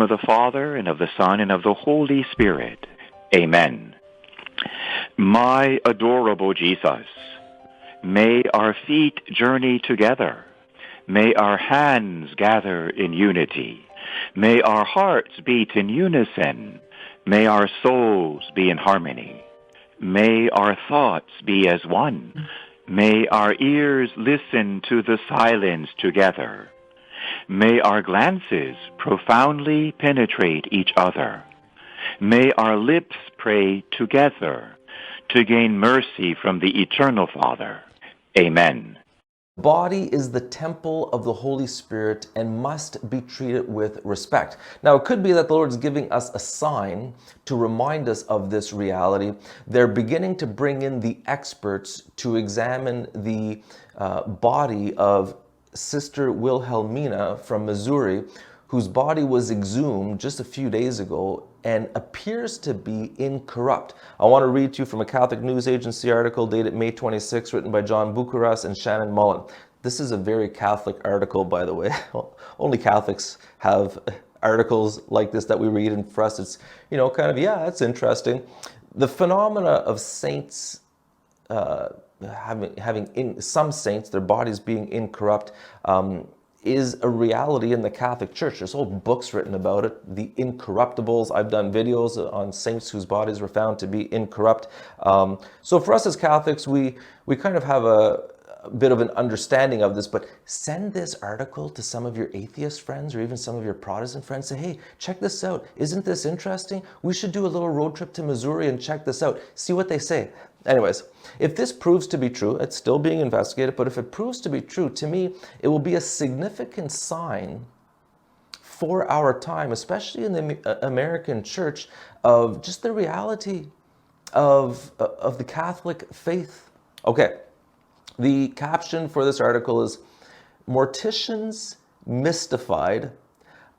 of the Father, and of the Son, and of the Holy Spirit. Amen. My adorable Jesus, may our feet journey together. May our hands gather in unity. May our hearts beat in unison. May our souls be in harmony. May our thoughts be as one. May our ears listen to the silence together. May our glances profoundly penetrate each other. May our lips pray together to gain mercy from the eternal Father. Amen. Body is the temple of the Holy Spirit and must be treated with respect. Now, it could be that the Lord is giving us a sign to remind us of this reality. They're beginning to bring in the experts to examine the body of Sister Wilhelmina from Missouri, whose body was exhumed just a few days ago and appears to be incorrupt. I want to read to you from a Catholic News Agency article dated May 26, written by John Bucharas and Shannon Mullen. This is a very Catholic article, by the way. Only Catholics have articles like this that we read, and for us it's, kind of, yeah, that's interesting. The phenomena of saints having some saints, their bodies being incorrupt, is a reality in the Catholic Church. There's whole books written about it, the incorruptibles. I've done videos on saints whose bodies were found to be incorrupt. So for us as Catholics, we kind of have a bit of an understanding of this, but send this article to some of your atheist friends or even some of your Protestant friends. Say, hey, check this out. Isn't this interesting? We should do a little road trip to Missouri and check this out. See what they say. Anyways, if this proves to be true, it's still being investigated, but if it proves to be true, to me, it will be a significant sign for our time, especially in the American church, of just the reality of the Catholic faith. Okay, the caption for this article is, "Morticians Mystified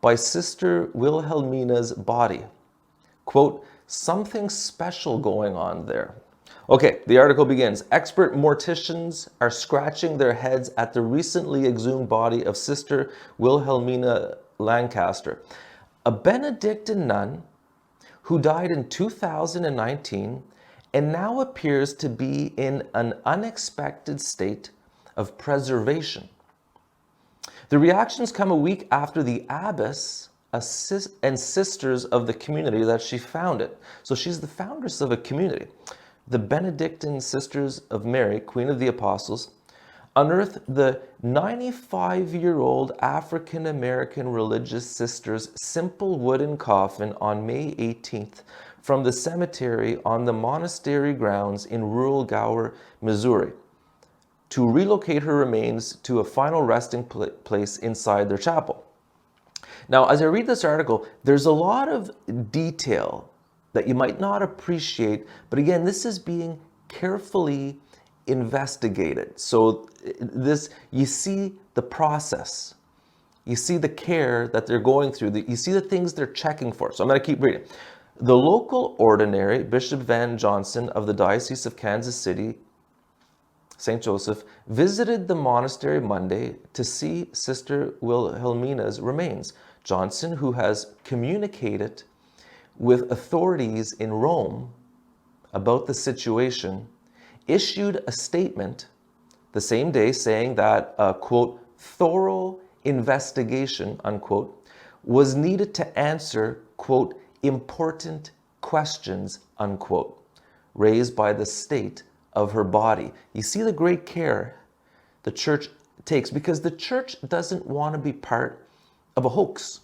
by Sister Wilhelmina's Body." Quote, "Something special going on there." Okay, the article begins. Expert morticians are scratching their heads at the recently exhumed body of Sister Wilhelmina Lancaster, a Benedictine nun who died in 2019 and now appears to be in an unexpected state of preservation. The reactions come a week after the abbess and sisters of the community that she founded. So she's the foundress of a community. The Benedictine Sisters of Mary, Queen of the Apostles, unearthed the 95-year-old African-American religious sister's simple wooden coffin on May 18th from the cemetery on the monastery grounds in rural Gower, Missouri, to relocate her remains to a final resting place inside their chapel. Now, as I read this article, there's a lot of detail that you might not appreciate, but again, this is being carefully investigated. So this, you see the process, you see the care that they're going through, you see the things they're checking for. So I'm going to keep reading. The local ordinary, Bishop Van Johnson of the Diocese of Kansas City, St. Joseph, visited the monastery Monday to see Sister Wilhelmina's remains. Johnson, who has communicated with authorities in Rome about the situation, issued a statement the same day saying that a, quote, thorough investigation, unquote, was needed to answer, quote, important questions, unquote, raised by the state of her body. You see the great care the church takes, because the church doesn't want to be part of a hoax.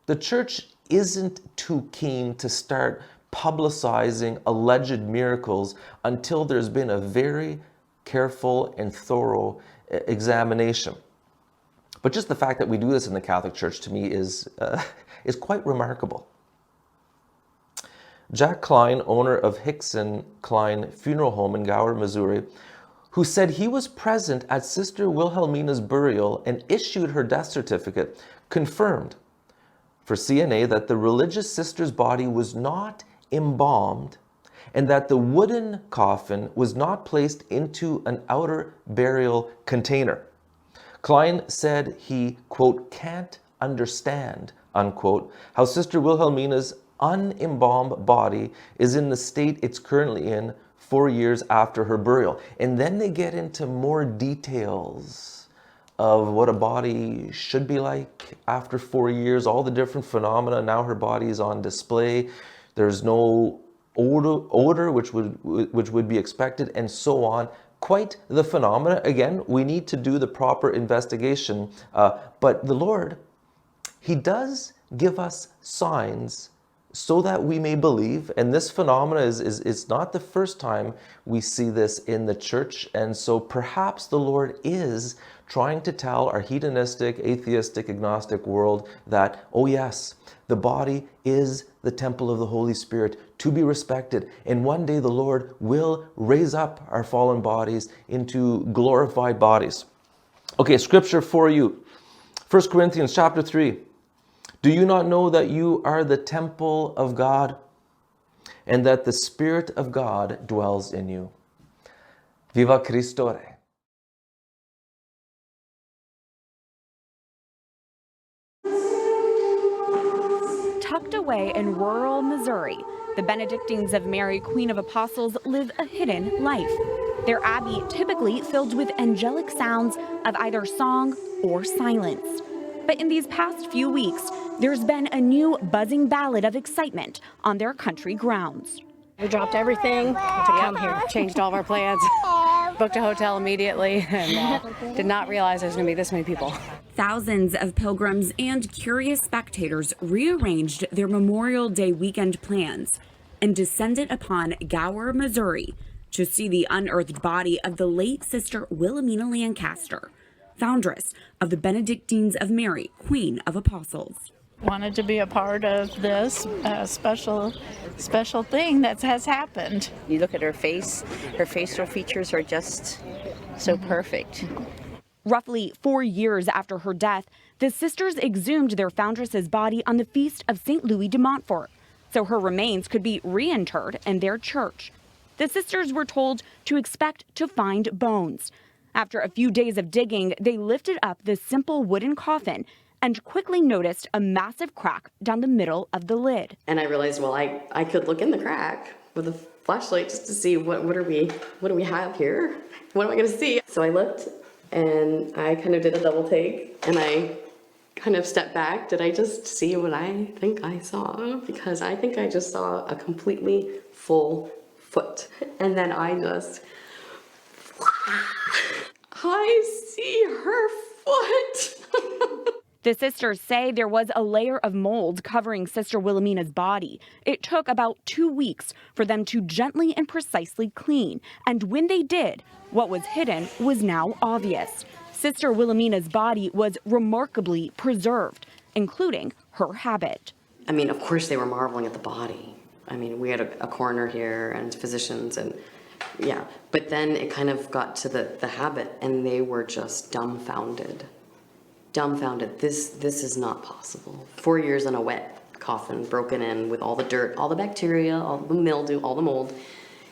The church isn't too keen to start publicizing alleged miracles until there's been a very careful and thorough examination. But just the fact that we do this in the Catholic Church, to me, is quite remarkable. Jack Klein, owner of Hickson Klein Funeral Home in Gower, Missouri, who said he was present at Sister Wilhelmina's burial and issued her death certificate, confirmed for CNA that the religious sister's body was not embalmed and that the wooden coffin was not placed into an outer burial container. Klein said he, quote, can't understand unquote, how Sister Wilhelmina's unembalmed body is in the state it's currently in 4 years after her burial. And then they get into more details of what a body should be like after 4 years, all the different phenomena. Now her body is on display. There's no odor which would be expected, and so on. Quite the phenomena. Again, we need to do the proper investigation, but the Lord, He does give us signs so that we may believe. And this phenomena is not the first time we see this in the church. And so perhaps the Lord is trying to tell our hedonistic, atheistic, agnostic world that, oh yes, the body is the temple of the Holy Spirit to be respected. And one day the Lord will raise up our fallen bodies into glorified bodies. Okay, scripture for you. 1 Corinthians chapter 3. Do you not know that you are the temple of God and that the Spirit of God dwells in you? Viva Cristo Rey. Tucked away in rural Missouri, the Benedictines of Mary, Queen of Apostles, live a hidden life. Their abbey typically filled with angelic sounds of either song or silence. But in these past few weeks, there's been a new buzzing ballad of excitement on their country grounds. We dropped everything to come here, changed all of our plans, booked a hotel immediately, and did not realize there's going to be this many people. Thousands of pilgrims and curious spectators rearranged their Memorial Day weekend plans and descended upon Gower, Missouri, to see the unearthed body of the late Sister Wilhelmina Lancaster, foundress of the Benedictines of Mary, Queen of Apostles. Wanted to be a part of this special thing that has happened. You look at her face, her facial features are just so perfect. Roughly 4 years after her death, the sisters exhumed their foundress's body on the feast of St. Louis de Montfort, so her remains could be reinterred in their church. The sisters were told to expect to find bones. After a few days of digging, they lifted up the simple wooden coffin and quickly noticed a massive crack down the middle of the lid. And I realized, well, I could look in the crack with a flashlight just to see what do we have here? What am I gonna see? So I looked and I kind of did a double take and I kind of stepped back. Did I just see what I think I saw? Because I think I just saw a completely full foot. And then I see her foot. The sisters say there was a layer of mold covering Sister Wilhelmina's body. It took about 2 weeks for them to gently and precisely clean. And when they did, what was hidden was now obvious. Sister Wilhelmina's body was remarkably preserved, including her habit. I mean, of course they were marveling at the body. I mean, we had a coroner here and physicians and yeah. But then it kind of got to the habit and they were just dumbfounded. This is not possible. 4 years in a wet coffin, broken in with all the dirt, all the bacteria, all the mildew, all the mold,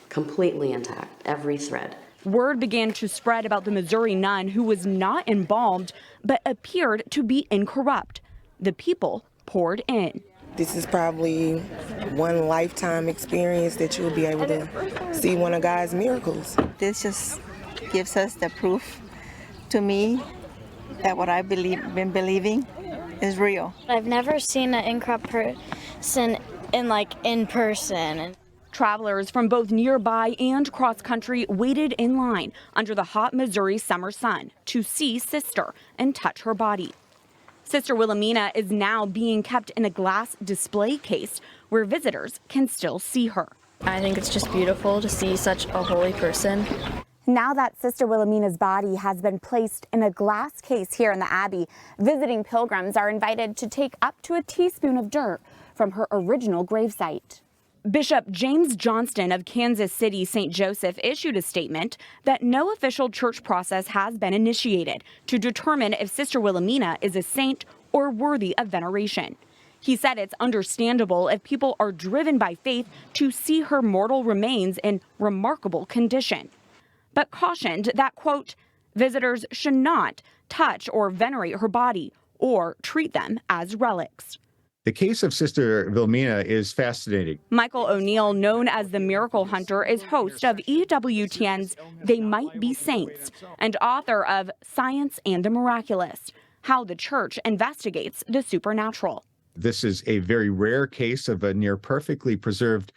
completely intact, every thread. Word began to spread about the Missouri nun who was not embalmed, but appeared to be incorrupt. The people poured in. This is probably one lifetime experience that you'll be able to see one of God's miracles. This just gives us the proof to me that what I've been believing is real. I've never seen an incorrupt person in person. Travelers from both nearby and cross country waited in line under the hot Missouri summer sun to see Sister and touch her body. Sister Wilhelmina is now being kept in a glass display case where visitors can still see her. I think it's just beautiful to see such a holy person. Now that Sister Wilhelmina's body has been placed in a glass case here in the Abbey, visiting pilgrims are invited to take up to a teaspoon of dirt from her original gravesite. Bishop James Johnston of Kansas City St. Joseph issued a statement that no official church process has been initiated to determine if Sister Wilhelmina is a saint or worthy of veneration. He said it's understandable if people are driven by faith to see her mortal remains in remarkable condition, but cautioned that, quote, visitors should not touch or venerate her body or treat them as relics. The case of Sister Wilhelmina is fascinating. Michael O'Neill, known as the Miracle Hunter, is host of EWTN's They Might Be Saints and author of Science and the Miraculous, How the Church Investigates the Supernatural. This is a very rare case of a near perfectly preserved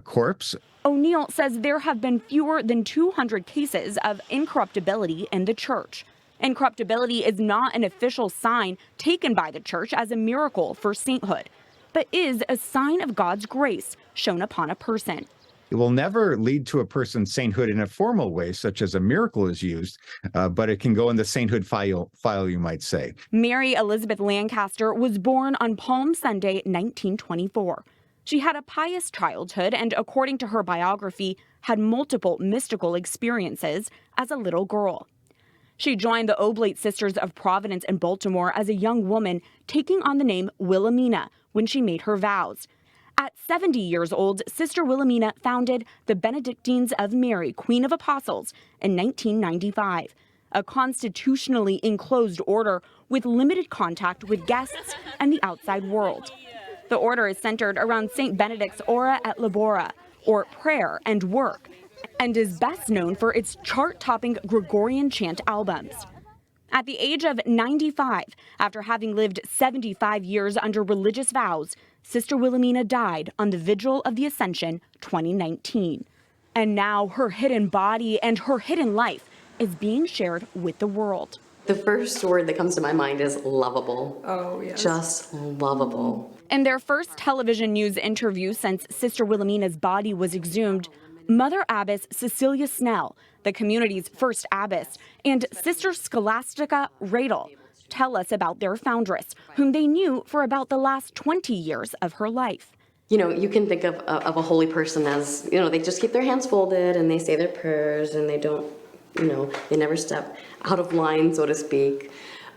corpse. O'Neill says there have been fewer than 200 cases of incorruptibility in the church. Incorruptibility is not an official sign taken by the church as a miracle for sainthood, but is a sign of God's grace shown upon a person. It will never lead to a person's sainthood in a formal way, such as a miracle is used, but it can go in the sainthood file, you might say. Mary Elizabeth Lancaster was born on Palm Sunday, 1924. She had a pious childhood and, according to her biography, had multiple mystical experiences as a little girl. She joined the Oblate Sisters of Providence in Baltimore as a young woman, taking on the name Wilhelmina when she made her vows. At 70 years old, Sister Wilhelmina founded the Benedictines of Mary, Queen of Apostles, in 1995, a constitutionally enclosed order with limited contact with guests and the outside world. The order is centered around St. Benedict's Ora et Labora, or prayer and work, and is best known for its chart-topping Gregorian chant albums. At the age of 95, after having lived 75 years under religious vows, Sister Wilhelmina died on the Vigil of the Ascension 2019. And now her hidden body and her hidden life is being shared with the world. The first word that comes to my mind is lovable. Oh, yes. Just lovable. In their first television news interview since Sister Wilhelmina's body was exhumed, Mother Abbess Cecilia Snell, the community's first abbess, and Sister Scholastica Radel tell us about their foundress, whom they knew for about the last 20 years of her life. You know, you can think of a holy person as, you know, they just keep their hands folded and they say their prayers and they don't, you know, they never step out of line, so to speak.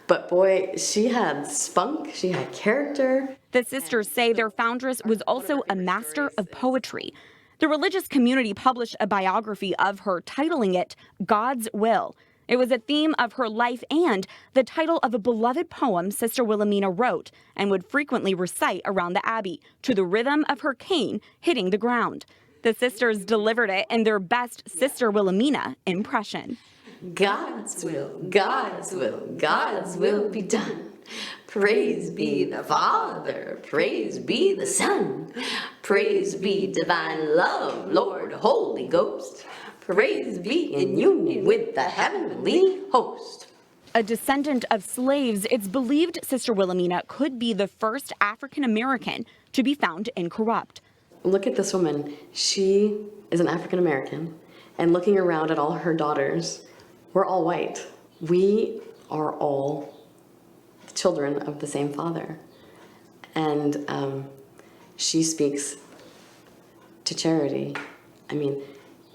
But boy, she had spunk, she had character. The sisters say their foundress was also a master of poetry. The religious community published a biography of her, titling it God's Will. It was a theme of her life and the title of a beloved poem Sister Wilhelmina wrote and would frequently recite around the abbey to the rhythm of her cane hitting the ground. The sisters delivered it in their best Sister Wilhelmina impression. God's will, God's will, God's will be done. Praise be the Father, praise be the Son, praise be divine love, Lord, Holy Ghost, praise be in union with the heavenly host. A descendant of slaves, it's believed Sister Wilhelmina could be the first African American to be found incorrupt. Look at this woman. She is an African American, and looking around at all her daughters, we're all white. We are all children of the same father. And she speaks to charity. I mean,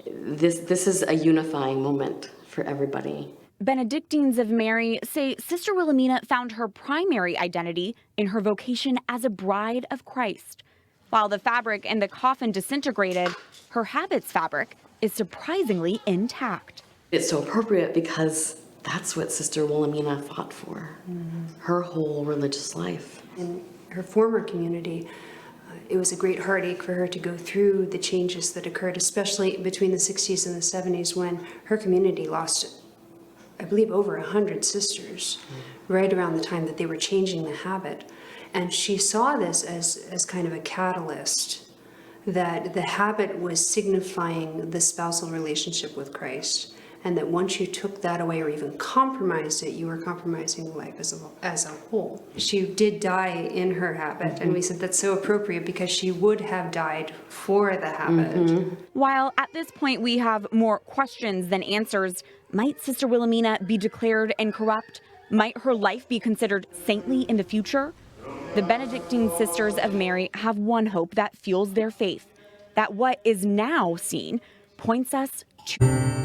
this is a unifying moment for everybody. Benedictines of Mary say Sister Wilhelmina found her primary identity in her vocation as a bride of Christ. While the fabric in the coffin disintegrated, her habit's fabric is surprisingly intact. It's so appropriate because that's what Sister Wilhelmina fought for, her whole religious life. In her former community, it was a great heartache for her to go through the changes that occurred, especially between the 60s and the 70s when her community lost, I believe, over 100 sisters, right around the time that they were changing the habit. And she saw this as kind of a catalyst, that the habit was signifying the spousal relationship with Christ. And that once you took that away or even compromised it, you were compromising life as a whole. She did die in her habit, and we said that's so appropriate because she would have died for the habit. While at this point we have more questions than answers, might Sister Wilhelmina be declared incorrupt? Might her life be considered saintly in the future? The Benedictine Sisters of Mary have one hope that fuels their faith, that what is now seen points us to